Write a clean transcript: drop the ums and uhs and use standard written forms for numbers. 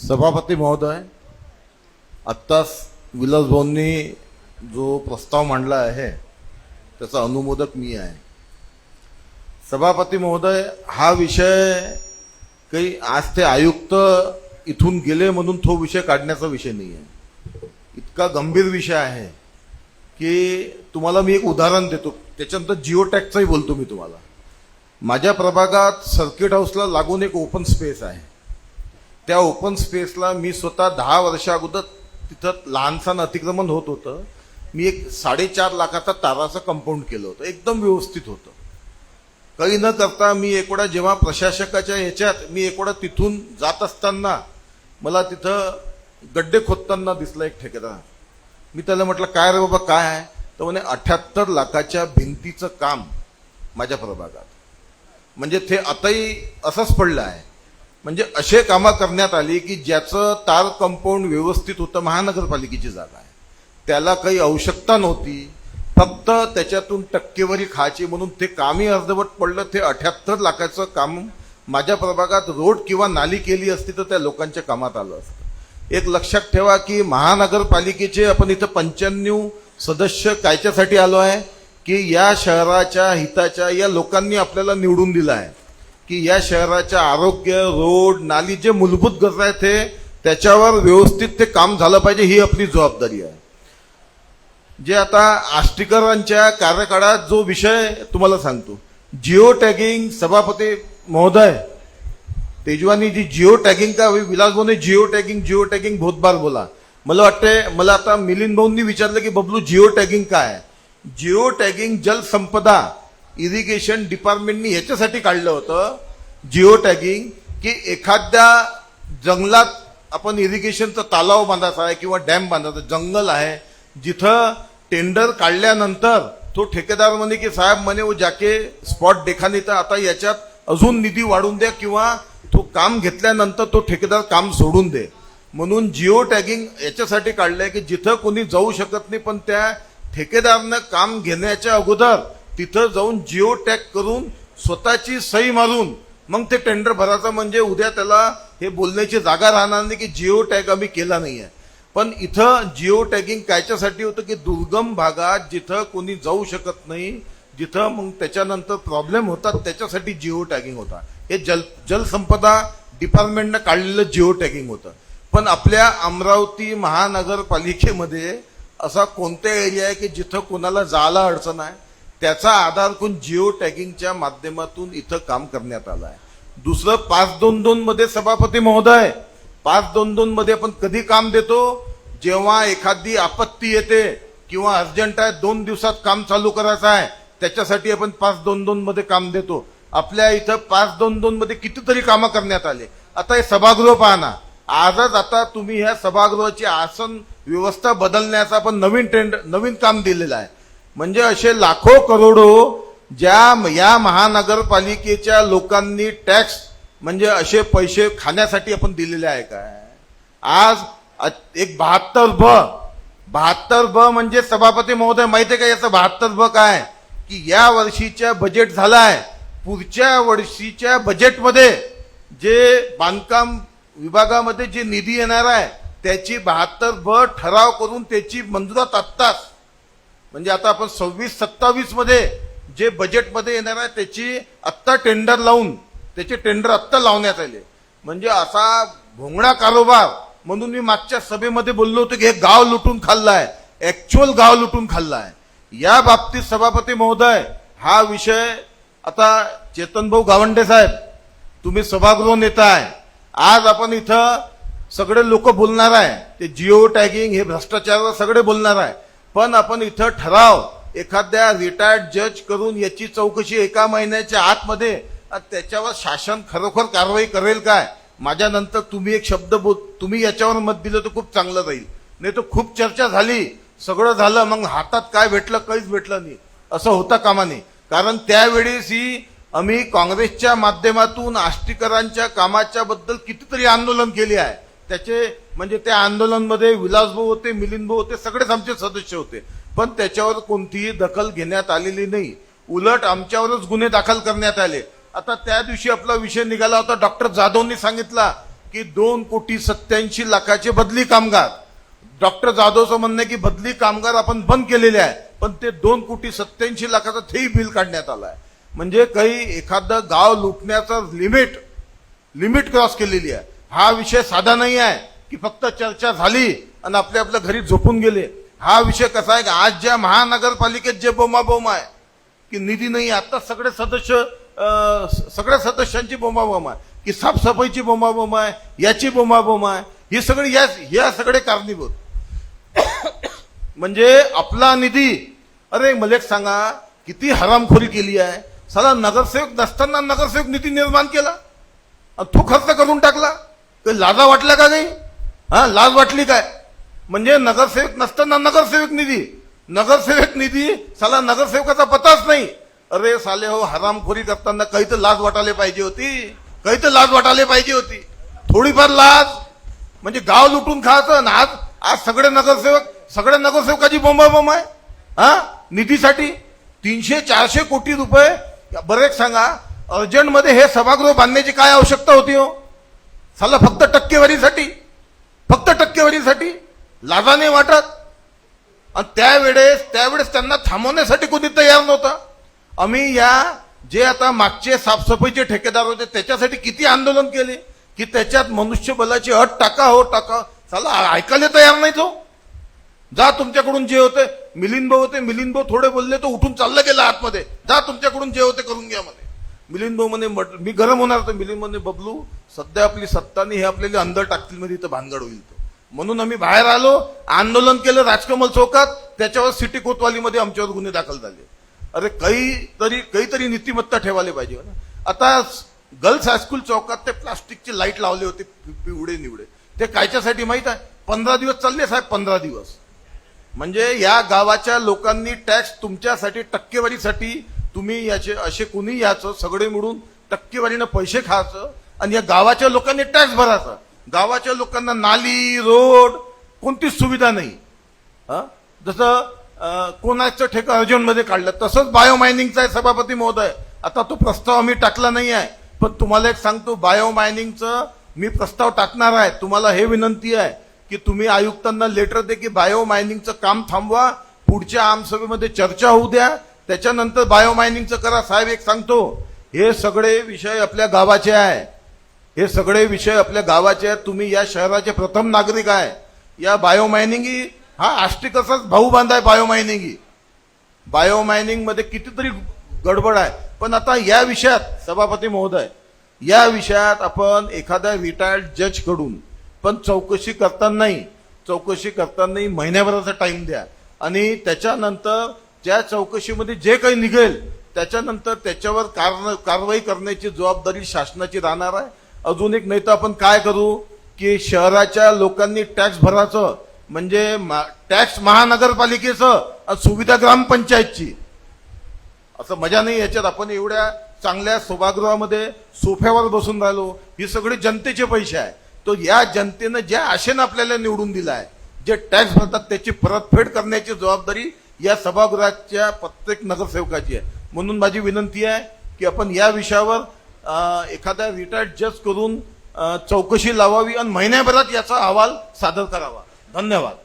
सभापती महोदय, आत्ताच विलास भाऊंनी जो प्रस्ताव मांडला आहे त्याचा अनुमोदक मी आहे. सभापती महोदय, हा विषय काही आज ते आयुक्त इथून गेले म्हणून तो विषय काढण्याचा विषय नाही आहे. इतका गंभीर विषय आहे की तुम्हाला मी एक उदाहरण देतो, त्याच्यानंतर जिओ टॅगचाही बोलतो मी तुम्हाला. माझ्या प्रभागात सर्किट हाऊसला लागून एक ओपन स्पेस आहे. त्या ओपन स्पेसला मी स्वतः 10 वर्षा अगोदर तिथं लहानसं अतिक्रमण होत होतं. मी एक 4.5 लाखाचा ताराचं कंपाऊंड केलं होतं, एकदम व्यवस्थित होतं. काही न करता मी एकवडा जेव्हा प्रशासकाच्या ह्याच्यात मी एकवडा तिथून जात असताना मला तिथं गड्डे खोदताना दिसला एक ठेकेदार. मी त्याला म्हटलं, काय रे बाबा काय आहे? तर म्हणे 78 लाखाच्या भिंतीचं काम माझ्या प्रभागात. म्हणजे ते आताही असंच पडलं आहे. म्हणजे असे कामं करण्यात आली की ज्याचं तार कंपाऊंड व्यवस्थित होतं, महानगरपालिकेची जागा आहे, त्याला काही आवश्यकता नव्हती, फक्त त्याच्यातून टक्केवारी खायची म्हणून ते कामही अर्धवट पडलं. ते 78 लाखाचं काम माझ्या प्रभागात रोड किंवा नाली केली असती तर त्या लोकांच्या कामात आलं असतं. एक लक्षात ठेवा की महानगरपालिकेचे आपण इथं 95 सदस्य कायच्यासाठी आलो आहे की या शहराच्या हिताच्या या लोकांनी आपल्याला निवडून दिलं आहे की या शहराच्या आरोग्य, रोड, नाली जे मूलभूत गरजा आहेत त्याच्यावर व्यवस्थित ते काम झालं पाहिजे, ही आपली जबाबदारी आहे. जे आता आष्टीकरांच्या कार्यकाळात जो विषय तुम्हाला सांगतो, जिओ टॅगिंग. सभापती महोदय, तेजवानी जी जिओ टॅगिंग का विलास भाऊने जिओ टॅगिंग बहुत बार बोला. मला वाटते मला आता मिलिंद भाऊंनी विचारलं की बबलू जिओ टॅगिंग काय आहे? जिओ टॅगिंग जलसंपदा इरिगेशन डिपार्टमेंटनी ह्याच्यासाठी काढलं होतं जिओ टॅगिंग, की एखाद्या जंगलात आपण इरिगेशनचा तलाव बांधायचा आहे किंवा डॅम बांधायचा, जंगल आहे जिथं टेंडर काढल्यानंतर तो ठेकेदार म्हणे की साहेब म्हणे वो जाके स्पॉट देखा नाही, तर आता याच्यात अजून निधी वाढून द्या किंवा तो काम घेतल्यानंतर तो ठेकेदार काम सोडून दे. म्हणून जिओ टॅगिंग याच्यासाठी काढलंय की जिथं कोणी जाऊ शकत नाही, पण त्या ठेकेदारनं काम घेण्याच्या अगोदर तिथं जाऊन जिओ टॅग करून स्वतःची सही मारून मग ते टेंडर भरायचं. म्हणजे उद्या त्याला हे बोलण्याची जागा राहणार नाही की जिओ टॅग आम्ही केला नाही आहे. पण इथं जिओ टॅगिंग कायच्यासाठी होतं की दुर्गम भागात जिथं कोणी जाऊ शकत नाही, जिथं मग त्याच्यानंतर प्रॉब्लेम होतात, त्याच्यासाठी जिओ टॅगिंग होता. हे जलसंपदा डिपार्टमेंटनं काढलेलं जिओ टॅगिंग होतं. पण आपल्या अमरावती महानगरपालिकेमध्ये असा कोणता एरिया आहे की जिथं कोणाला जायला अडचण आहे, त्याचा आधार करून जिओ टॅगिंगच्या माध्यमातून इथं काम करण्यात आलं आहे. दुसरं 522 मध्ये सभापती महोदय, 522 मध्ये आपण कधी काम देतो? जेव्हा एखादी आपत्ती येते किंवा अर्जंट आहे, 2 दिवसात काम चालू करायचं आहे, त्याच्यासाठी आपण 522 मध्ये काम देतो. आपल्या इथं 522 मध्ये कितीतरी कामं करण्यात आले. आता हे सभागृह पाहना, आजच आता तुम्ही ह्या सभागृहाची आसन व्यवस्था बदलण्याचा आपण नवीन काम दिलेलं आहे. म्हणजे असे लाखो करोडो ज्या या महानगरपालिकेच्या लोकांनी टॅक्स म्हणजे असे पैसे खाण्यासाठी आपण दिलेले आहे काय? आज एक 72 ब म्हणजे सभापती महोदय माहिती आहे का याचं 72 ब काय? की या वर्षीच्या बजेट झालाय, पुढच्या वर्षीच्या बजेटमध्ये जे बांधकाम विभागामध्ये जे निधी येणार आहे त्याची 72 ब ठराव करून त्याची मंजुरात आत्ताच, म्हणजे आता आपण 26-27 मध्ये जे बजेटमध्ये येणार आहे त्याची आत्ता टेंडर लावून त्याचे टेंडर आत्ता लावण्यात आले. म्हणजे असा भोंगळा कारोबार. म्हणून मी मागच्या सभेमध्ये बोललो होतो की हे गाव लुटून खाल्लाय, ऍक्च्युअल गाव लुटून खाल्लाय. या बाबतीत सभापती महोदय हा विषय आता चेतनभाऊ गावंडे साहेब, तुम्ही सभागृह नेता आहे, आज आपण इथं सगळे लोक बोलणार आहे ते जिओ टॅगिंग हे भ्रष्टाचारावर सगळे बोलणार आहे. पण आपण इथं ठराव एखाद्या रिटायर्ड जज करून याची चौकशी 1 महिन्याच्या आतमध्ये, त्याच्यावर शासन खरोखर कारवाई करेल काय? माझ्यानंतर तुम्ही एक शब्द तुम्ही याच्यावर मत दिलं तर खूप चांगलं राहील. नाही तर खूप चर्चा झाली, सगळं झालं, मग हातात काय भेटलं काहीच भेटलं नाही, असं होता कामा नये. कारण त्यावेळेस ही आम्ही काँग्रेसच्या माध्यमातून आष्टीकरांच्या कामाच्या बद्दल कितीतरी आंदोलन केले आहे. त्याचे म्हणजे त्या आंदोलनमध्ये विलासभाऊ होते, मिलिंद भाऊ होते, सगळेच आमचे सदस्य होते. पण त्याच्यावर कोणतीही दखल घेण्यात आलेली नाही, उलट आमच्यावरच गुन्हे दाखल करण्यात आले. आता त्या दिवशी आपला विषय निघाला होता, डॉक्टर जाधवनी सांगितला की 2,87,00,000 बदली कामगार. डॉक्टर जाधवचं म्हणणं आहे की बदली कामगार आपण बंद केलेले आहे, पण ते 2,87,00,000 तेही बिल काढण्यात आलं आहे. म्हणजे काही एखादं गाव लुटण्याचा लिमिट क्रॉस केलेली आहे. हा विषय साधा नाही आहे की फक्त चर्चा झाली आणि आपल्या घरी झोपून गेले. हा विषय कसा आहे की आज ज्या महानगरपालिकेत जे बोंबाबोंब आहे की निधी नाही, आता सगळ्या सदस्यांची बोंबाबोंब आहे की साफसफाईची बोंबाबोंब आहे, याची बोंबाबोंब आहे. ही सगळी या सगळे कारणीभूत. म्हणजे आपला निधी, अरे मला एक सांगा किती हरामखोरी केली आहे. साला नगरसेवक नसताना नगरसेवक निधी निर्माण केला आणि तो खर्च करून टाकला. काही लाजा वाटल्या का काही? लाज वाटली काय? म्हणजे नगरसेवक नसताना नगरसेवक निधी साला नगरसेवकाचा पताच नाही. अरे साले हो, हरामखोरी करताना काही तर लाज वाटायला पाहिजे होती. थोडीफार लाज. म्हणजे गाव लुटून खायचं ना. आज सगळ्या नगरसेवकाची बोंबाबोंब आहे निधीसाठी. 300-400 कोटी रुपये. बरं एक सांगा, अर्जंटमध्ये हे सभागृह बांधण्याची काय आवश्यकता होती हो? साला फक्त टक्केवारीसाठी लाजाने वाटत. आणि त्यावेळेस त्यांना थांबवण्यासाठी कोणी तयार नव्हतं. आम्ही जे आता मागचे साफसफाईचे ठेकेदार होते त्याच्यासाठी किती आंदोलन केले की त्याच्यात मनुष्यबळाची अट टाका. साला ऐकायला तयार नाही तो. जा तुमच्याकडून जे होते, मिलिंद भाऊ थोडे बोलले तो उठून चालला गेला आतमध्ये. जा तुमच्याकडून जे होते करून घ्या मध्ये. मिलिंद भाऊ म्हणे मी गरम होणार. तर मिलिंद म्हणे बबलू सध्या आपली सत्तानी हे आपल्याला अंदर टाकतील मध्ये इथं भानगड होईल. म्हणून आम्ही बाहेर आलो, आंदोलन केलं राजकमल चौकात. त्याच्यावर सिटी कोतवालीमध्ये आमच्यावर गुन्हे दाखल झाले. अरे काहीतरी नीतिमत्ता ठेवायला पाहिजे ना. आता गर्ल्स हायस्कूल चौकात ते प्लास्टिकची लाईट लावले होते पिवडे निवडे. ते कायच्यासाठी माहित आहे? 15 दिवस चालले साहेब, 15 दिवस. म्हणजे या गावाच्या लोकांनी टॅक्स तुमच्यासाठी टक्केवारीसाठी तुम्ही याचे असे कुणी याचं सगळे मिळून टक्केवारीनं पैसे खायचं आणि या गावाच्या लोकांनी टॅक्स भरायचा. गावाच्या लोकांना नाली रोड कोणतीच सुविधा नाही. जसं कोणाचं ठेका अर्जंटमध्ये काढलं तसंच बायोमायनिंगचा आहे सभापती महोदय. आता तो प्रस्ताव आम्ही टाकला नाही आहे, पण तुम्हाला एक सांगतो बायोमायनिंगचं मी प्रस्ताव टाकणार आहे. तुम्हाला हे विनंती आहे की तुम्ही आयुक्तांना लेटर दे की बायोमायनिंगचं काम थांबवा. पुढच्या आमसभेमध्ये चर्चा होऊ द्या, त्याच्यानंतर बायोमायनिंगचं करा. साहेब एक सांगतो, हे सगळे विषय आपल्या गावाचे आहे. तुम्ही या शहराचे प्रथम नागरिक आहे. या बायोमायनिंग हा आष्टिकाचाच भाऊ बांधाय. बायोमायनिंग मध्ये कितीतरी गडबड आहे. पण आता या विषयात सभापती महोदय, या विषयात आपण एखाद्या रिटायर्ड जज कडून पण चौकशी करताना महिन्याभराचा टाइम द्या आणि त्याच्यानंतर त्या चौकशीमध्ये जे काही निघेल त्याच्यानंतर त्याच्यावर कारवाई करण्याची जबाबदारी शासनाची राहणार आहे. अजून एक, नाही तर आपण काय करू की शहराच्या लोकांनी टॅक्स भरायचं म्हणजे टॅक्स महानगरपालिकेचं, सुविधा ग्रामपंचायतची. असं मजा नाही याच्यात. आपण एवढ्या चांगल्या सभागृहामध्ये सोफ्यावर बसून राहिलो. ही सगळे जनतेचे पैसे आहे. तो या जनतेनं ज्या आशेनं आपल्याला निवडून दिला आहे, जे टॅक्स भरतात त्याची परतफेड करण्याची जबाबदारी या सभागृहाच्या प्रत्येक नगरसेवकाची आहे. म्हणून माझी विनंती आहे की आपण या विषयावर एखाद्या रिटायर्ड जज करून चौकशी लावावी आणि महिन्याभरात याचा अहवाल सादर करावा. धन्यवाद.